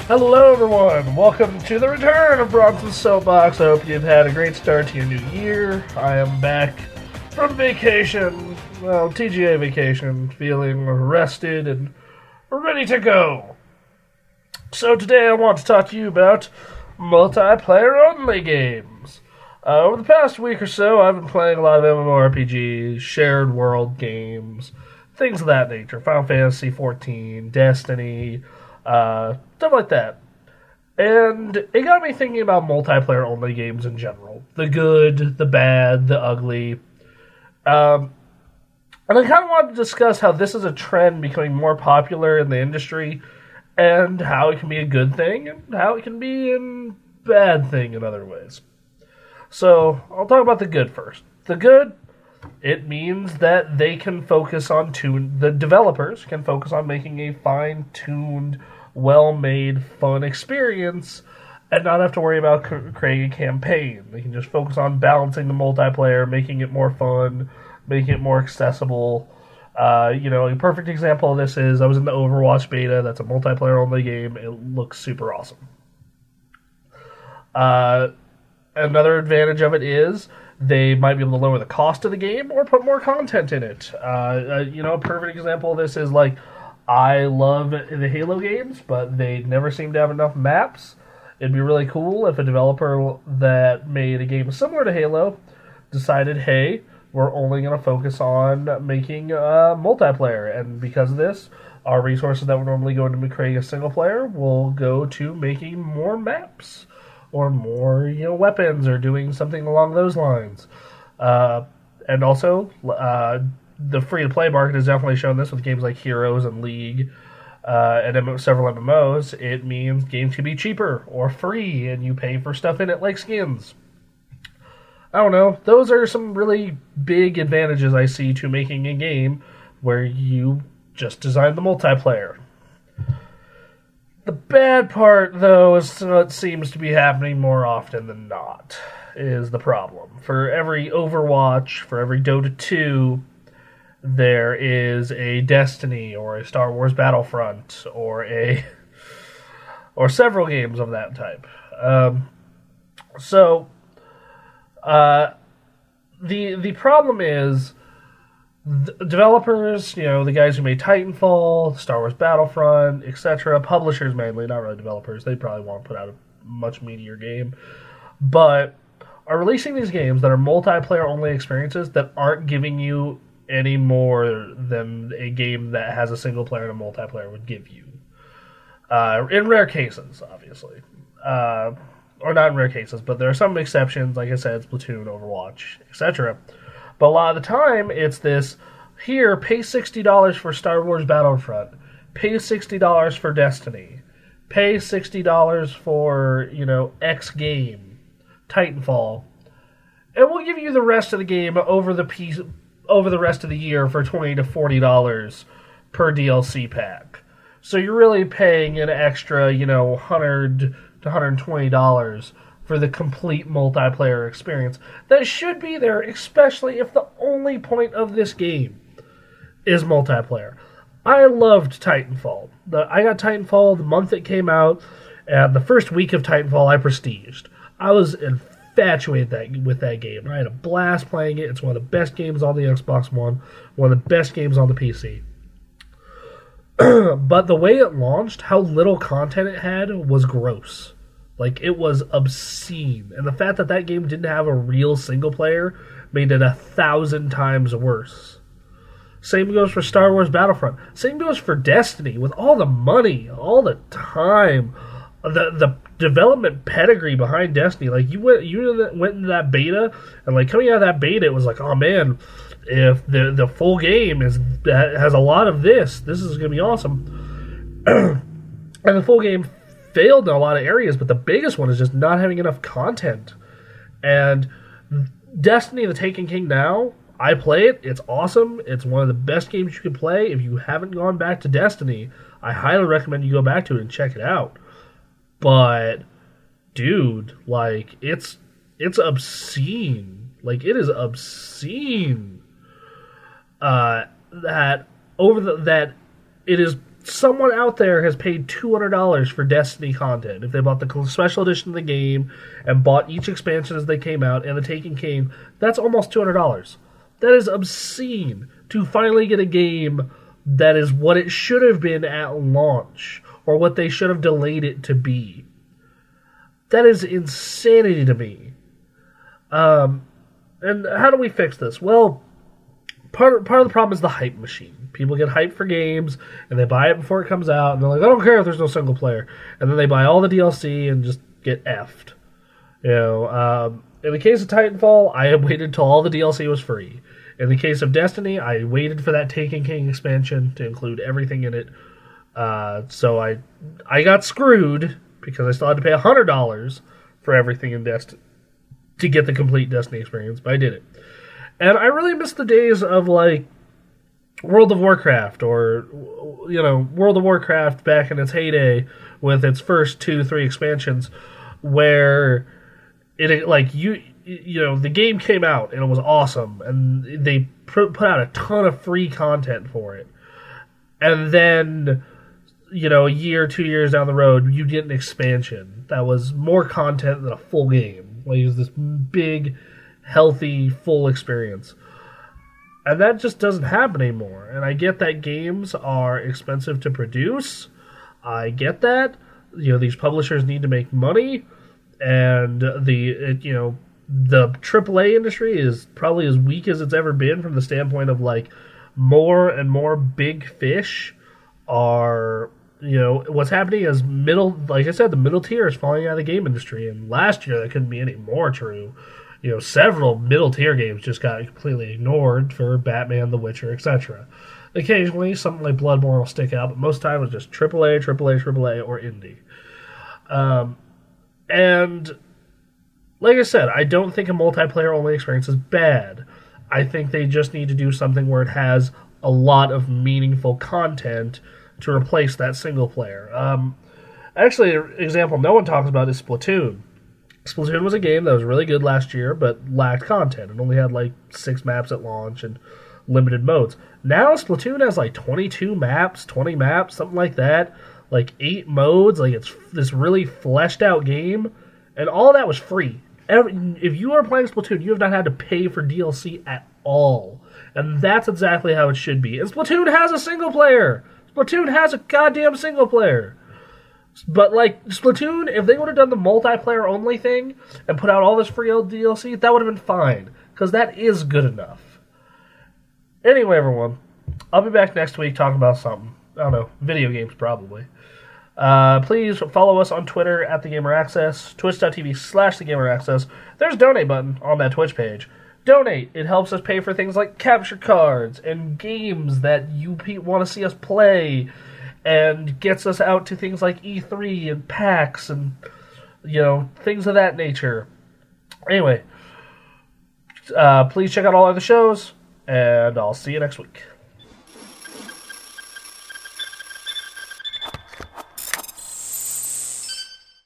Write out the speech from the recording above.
Hello, everyone. Welcome to the return of Bronson's Soapbox. I hope you've had a great start to your new year. I am back from vacation, TGA vacation, feeling rested and ready to go. So today I want to talk to you about multiplayer-only games. Over the past week or so, I've been playing a lot of MMORPGs, shared world games, things of that nature. Final Fantasy XIV, Destiny, stuff like that. And it got me thinking about multiplayer-only games in general. The good, the bad, the ugly. And I kind of wanted to discuss how this is a trend becoming more popular in the industry, and how it can be a good thing, and how it can be a bad thing in other ways. So, I'll talk about the good first. The good, it means that they can focus on the developers can focus on making a fine-tuned, well-made, fun experience and not have to worry about creating a campaign. They can just focus on balancing the multiplayer, making it more fun, making it more accessible. A perfect example of this is I was in the Overwatch beta. That's a multiplayer-only game. It looks super awesome. Another advantage of it is they might be able to lower the cost of the game or put more content in it. A perfect example of this is I love the Halo games, but they never seem to have enough maps. It'd be really cool if a developer that made a game similar to Halo decided, hey, we're only going to focus on making multiplayer, and because of this, our resources that would normally go into creating a single player will go to making more maps or more, weapons, or doing something along those lines. And also, the free-to-play market has definitely shown this with games like Heroes and League, and several MMOs. It means games can be cheaper or free, and you pay for stuff in it like skins. I don't know. Those are some really big advantages I see to making a game where you just design the multiplayer. The bad part, though, is what seems to be happening more often than not, is the problem. For every Overwatch, for every Dota 2, there is a Destiny or a Star Wars Battlefront or several games of that type. The problem is developers, the guys who made Titanfall, Star Wars Battlefront, etc., publishers mainly, not really developers, they probably won't put out a much meatier game, but are releasing these games that are multiplayer-only experiences that aren't giving you any more than a game that has a single player and a multiplayer would give you. In rare cases, obviously. Or not in rare cases, but there are some exceptions, like I said, Splatoon, Overwatch, etc., but a lot of the time, it's this, here, pay $60 for Star Wars Battlefront, pay $60 for Destiny, pay $60 for, X game, Titanfall, and we'll give you the rest of the game over the rest of the year for $20 to $40 per DLC pack. So you're really paying an extra, $100 to $120 for the complete multiplayer experience that should be there, especially if the only point of this game is multiplayer. I loved Titanfall. I got Titanfall the month it came out, and the first week of Titanfall I prestiged. I was infatuated with that game. I had a blast playing it. It's one of the best games on the Xbox One, one of the best games on the PC. But the way it launched, how little content it had, was gross. It was obscene. And the fact that game didn't have a real single player made it 1,000 times worse. Same goes for Star Wars Battlefront. Same goes for Destiny. With all the money, all the time, the development pedigree behind Destiny. You went into that beta, and coming out of that beta, it was oh man, if the full game has a lot of this is going to be awesome. And the full game failed in a lot of areas, but the biggest one is just not having enough content. And Destiny, the Taken King now, I play it. It's awesome. It's one of the best games you can play. If you haven't gone back to Destiny, I highly recommend you go back to it and check it out. But, dude, it's obscene. It is obscene. That it is someone out there has paid $200 for Destiny content. If they bought the special edition of the game and bought each expansion as they came out and the Taken King, that's almost $200. That is obscene to finally get a game that is what it should have been at launch, or what they should have delayed it to be. That is insanity to me. And how do we fix this? Well, part of the problem is the hype machine. People get hyped for games, and they buy it before it comes out, and they're like, I don't care if there's no single player. And then they buy all the DLC and just get effed. In the case of Titanfall, I waited till all the DLC was free. In the case of Destiny, I waited for that Taken King expansion to include everything in it. So I got screwed because I still had to pay $100 for everything in Destiny to get the complete Destiny experience, but I did it. And I really miss the days of, like, World of Warcraft, or, World of Warcraft back in its heyday with its first 2-3 expansions, where the game came out and it was awesome, and they put out a ton of free content for it. And then, a year, 2 years down the road, you get an expansion that was more content than a full game. Like, it was this big, healthy, full experience. And that just doesn't happen anymore. And I get that games are expensive to produce. I get that. These publishers need to make money. And the AAA industry is probably as weak as it's ever been, from the standpoint of, like, more and more big fish are, what's happening is like I said, the middle tier is falling out of the game industry. And last year that couldn't be any more true. Several middle-tier games just got completely ignored for Batman, The Witcher, etc. Occasionally, something like Bloodborne will stick out, but most of the time it's just AAA, AAA, AAA, or indie. And, like I said, I don't think a multiplayer-only experience is bad. I think they just need to do something where it has a lot of meaningful content to replace that single-player. Actually, an example no one talks about is Splatoon. Splatoon was a game that was really good last year, but lacked content. It only had, like, 6 maps at launch and limited modes. Now Splatoon has, like, 22 maps, 20 maps, something like that. Like, 8 modes. Like, it's this really fleshed out game. And all that was free. If you are playing Splatoon, you have not had to pay for DLC at all. And that's exactly how it should be. And Splatoon has a single player! Splatoon has a goddamn single player! But, like, Splatoon, if they would have done the multiplayer-only thing and put out all this free old DLC, that would have been fine. Because that is good enough. Anyway, everyone, I'll be back next week talking about something. I don't know, video games, probably. Please follow us on Twitter at TheGamerAccess, twitch.tv/TheGamerAccess. There's a donate button on that Twitch page. Donate. It helps us pay for things like capture cards and games that you want to see us play, and gets us out to things like E3 and PAX and, things of that nature. Anyway, please check out all other shows, and I'll see you next week.